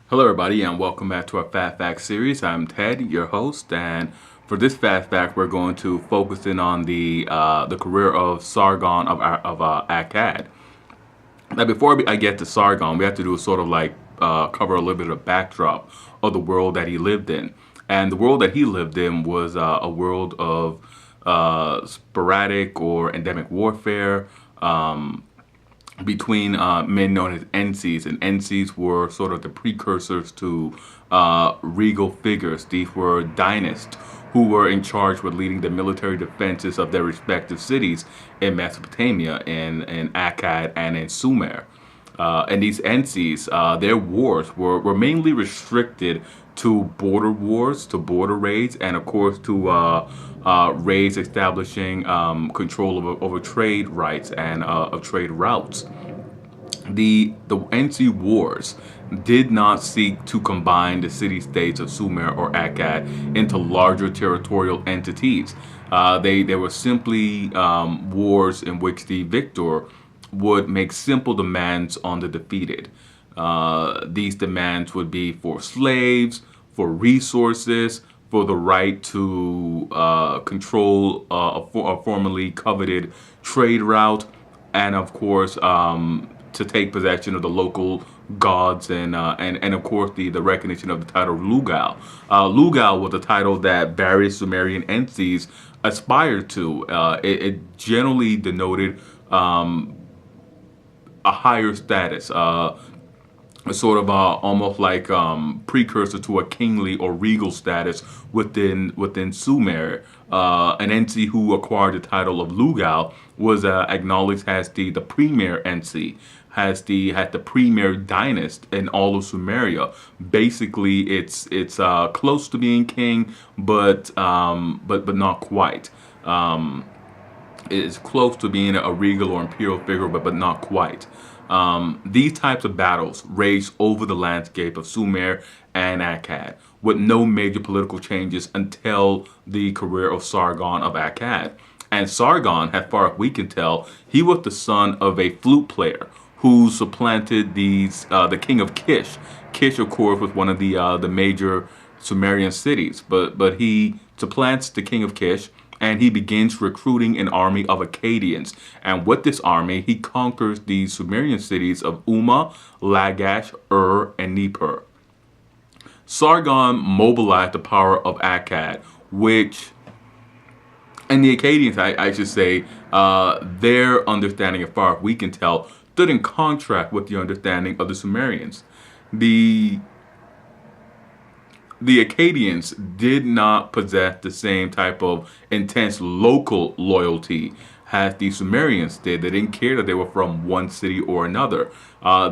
Hello, everybody, and welcome back to our Fat Fact series. I'm Ted, your host, and for this Fat Fact, we're going to focus in on the career of Sargon of Akkad. Now, before I get to Sargon, we have to do sort of like cover a little bit of backdrop of the world that he lived in, and the world that he lived in was a world of sporadic or endemic warfare. Between men known as NCs, and NCs were sort of the precursors to regal figures. These were dynasts who were in charge with leading the military defenses of their respective cities in Mesopotamia, in Akkad, and in Sumer. And these NCs, their wars were mainly restricted to border wars, to border raids, and of course to raids establishing control over trade rights and of trade routes. The NC wars did not seek to combine the city-states of Sumer or Akkad into larger territorial entities. They were simply wars in which the victor would make simple demands on the defeated. These demands would be for slaves, for resources, for the right to control a formerly coveted trade route, and of course to take possession of the local gods and of course the recognition of the title of Lugal. Lugal was a title that various Sumerian entities aspired to. It generally denoted a higher status, a sort of almost like precursor to a kingly or regal status within Sumer. An NC who acquired the title of Lugal was acknowledged as the premier NC, had the premier dynast in all of Sumeria. Basically, it's close to being king, but not quite. It's close to being a regal or imperial figure, but not quite. These types of battles raged over the landscape of Sumer and Akkad, with no major political changes until the career of Sargon of Akkad. And Sargon, as far as we can tell, he was the son of a flute player who supplanted the king of Kish. Kish, of course, was one of the major Sumerian cities, but he supplants the king of Kish, and he begins recruiting an army of Akkadians. And with this army, he conquers the Sumerian cities of Umma, Lagash, and Nippur. Sargon mobilized the power of Akkad, and the Akkadians, I should say, their understanding, as far as we can tell, stood in contrast with the understanding of the Sumerians. The Akkadians did not possess the same type of intense local loyalty as the Sumerians did. They didn't care that they were from one city or another.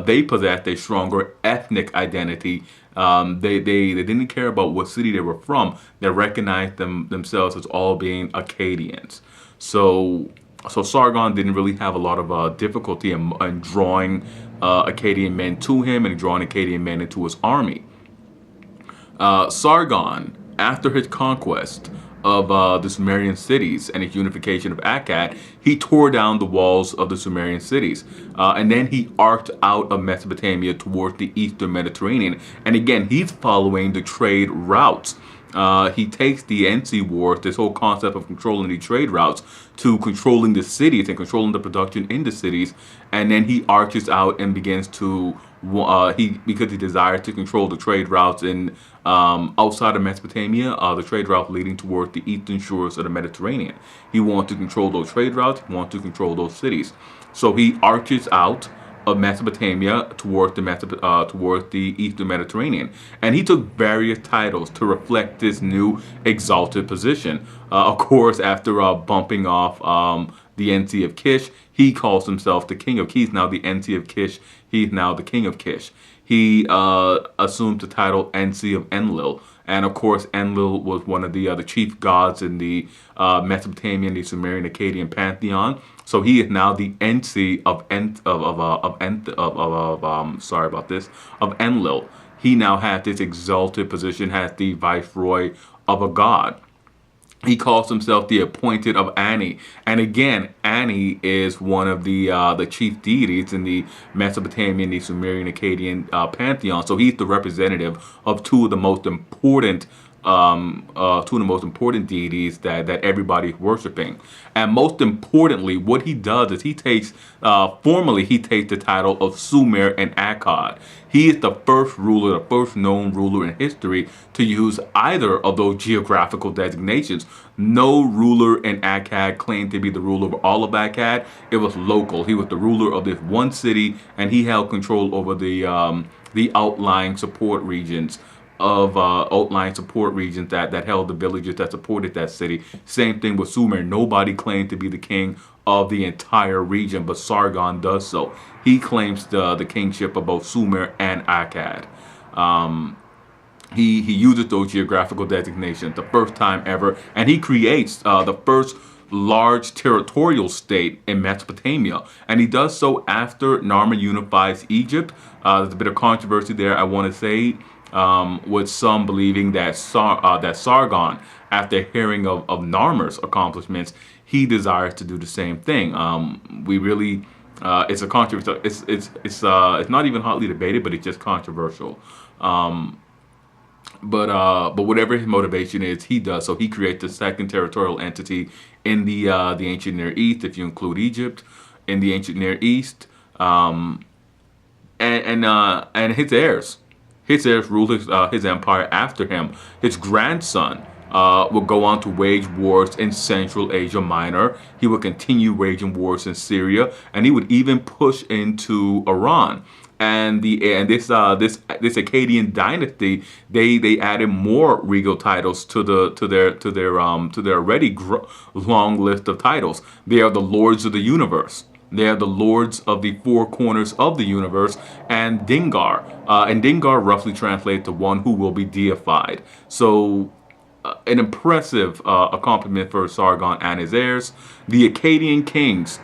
They possessed a stronger ethnic identity. They didn't care about what city they were from. They recognized themselves as all being Akkadians. So Sargon didn't really have a lot of difficulty in drawing Akkadian men to him and drawing Akkadian men into his army. Sargon, after his conquest of the Sumerian cities and his unification of Akkad, he tore down the walls of the Sumerian cities. And then he arced out of Mesopotamia towards the eastern Mediterranean. And again, he's following the trade routes. He takes the NC wars, this whole concept of controlling the trade routes, to controlling the cities and controlling the production in the cities. And then he arches out and begins to, because he desires to control the trade routes in outside of Mesopotamia, the trade route leading toward the eastern shores of the Mediterranean. He wants to control those trade routes. He wants to control those cities. So he arches out of Mesopotamia towards the eastern Mediterranean, and he took various titles to reflect this new exalted position. Of course, after bumping off the NC of Kish, he calls himself the king of Kish. Now the NC of Kish, he's now the king of Kish. He assumed the title NC of Enlil. And of course, Enlil was one of the chief gods in the Mesopotamian, the Sumerian, Akkadian pantheon. So he is now the NC of Enlil. He now has this exalted position, has the viceroy of a god. He calls himself the appointed of Ani, and again, Ani is one of the chief deities in the Mesopotamian, the Sumerian, Akkadian pantheon. So he's the representative of two of the most important deities that everybody's worshiping. And most importantly, what he does is he takes formally he takes the title of Sumer and Akkad. He is the first ruler, the first known ruler in history to use either of those geographical designations. No ruler in Akkad claimed to be the ruler of all of Akkad. It was local. He was the ruler of this one city, and he held control over the outlying support regions that held the villages that supported that city. Same thing with Sumer. Nobody claimed to be the king of the entire region, but Sargon does so. He claims the kingship of both Sumer and Akkad. He uses those geographical designations the first time ever, and he creates the first large territorial state in Mesopotamia, and he does so after Narmer unifies Egypt. There's a bit of controversy there, I want to say, with some believing that Sargon, after hearing of Narmer's accomplishments, he desires to do the same thing. It's a controversy. It's not even hotly debated, but it's just controversial. But whatever his motivation is, he does. So he creates the second territorial entity in the ancient Near East, if you include Egypt, in the ancient Near East, and his heirs. His heirs rule his empire after him. His grandson will go on to wage wars in Central Asia Minor. He would continue waging wars in Syria, and he would even push into Iran. And this Akkadian dynasty, they added more regal titles to their already long list of titles. They are the lords of the universe. They are the lords of the four corners of the universe, and Dingar. And Dingar roughly translates to one who will be deified. So an impressive accomplishment for Sargon and his heirs. The Akkadian kings,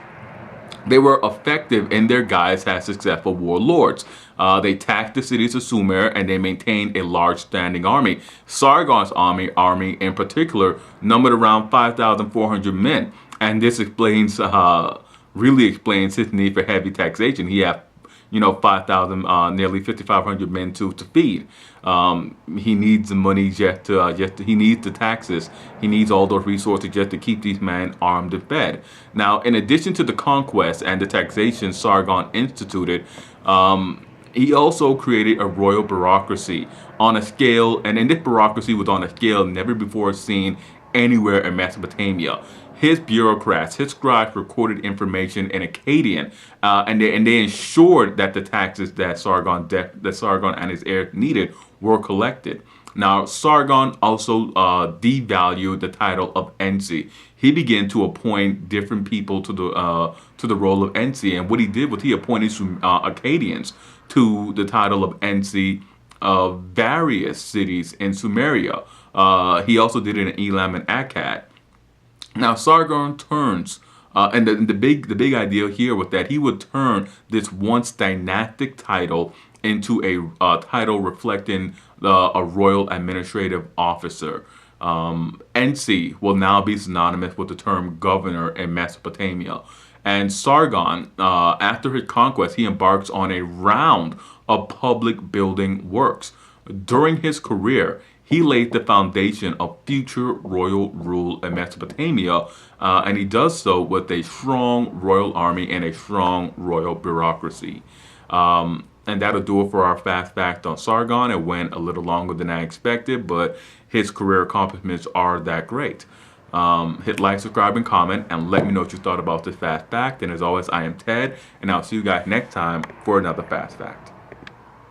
they were effective in their guise as successful warlords. They taxed the cities of Sumer, and they maintained a large standing army. Sargon's army in particular numbered around 5,400 men, and this really explains his need for heavy taxation. He had 5,000, nearly 5,500 men to feed. He needs the money he needs the taxes. He needs all those resources just to keep these men armed and fed. Now, in addition to the conquest and the taxation Sargon instituted, he also created a royal bureaucracy on a scale, and this bureaucracy was on a scale never before seen anywhere in Mesopotamia. His bureaucrats, his scribes recorded information in Akkadian, and they ensured that the taxes that Sargon and his heirs needed were collected. Now, Sargon also devalued the title of Ensi. He began to appoint different people to the role of Ensi, and what he did was he appointed some Akkadians to the title of Ensi of various cities in Sumeria. He also did it in Elam and Akkad. Now, Sargon turns, and the big idea here was that he would turn this once dynastic title into a title reflecting a royal administrative officer. Ensi will now be synonymous with the term governor in Mesopotamia. And Sargon, after his conquest, he embarks on a round of public building works. During his career, he laid the foundation of future royal rule in Mesopotamia, and he does so with a strong royal army and a strong royal bureaucracy. And that'll do it for our fast fact on Sargon. It went a little longer than I expected, but his career accomplishments are that great. Hit like, subscribe, and comment, and let me know what you thought about this fast fact. And as always, I am Ted, and I'll see you guys next time for another fast fact.